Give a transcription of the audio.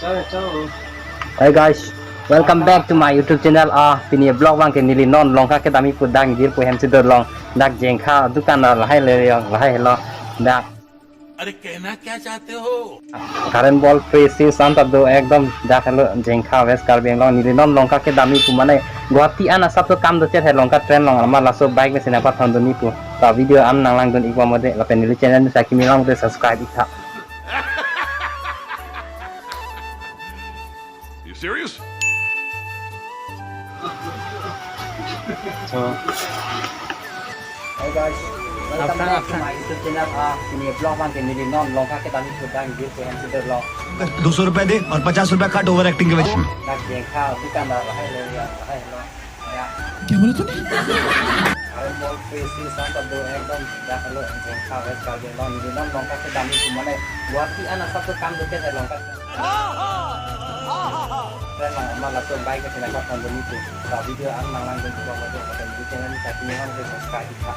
Hi guys, welcome back to my YouTube channel. Pini vlog bang ke nili non long ka ke dami pudang dir po hem sidor long dak jengkha dukan lahai le lahai lo dak अरे कहना क्या चाहते हो current ball presi santa do ekdom dak lo jengkha west kar beng long nili non long ka ke dami pu mane guati ana sab to kam do chet hai long ka train long ama laso bike me sina pa thon do ni pu ta video am nang lang don ikwa mode la pen nili channel ni sakimi long te subscribe ikha. You serious? So, hey guys, welcome back to my YouTube channel. Ini vlog bang ke nili non long ka ke dami pudang dir po hem sidor long 200 रुपए दे और 50 रुपए काट over acting के वजह से dak jengkha dukan lahai le lahai lo ya. क्या बोला तूने Current ball presi santa do ekdom dak lo jengkha west kar beng long nili non long ka ke dami pu mane guati ana sab to kam do chet hai long ka dan lang laso bike ke sina pa thon do ni pu ta video am nang lang don ikwa mode la pen nili channel ni sakimi long te subscribe ikha.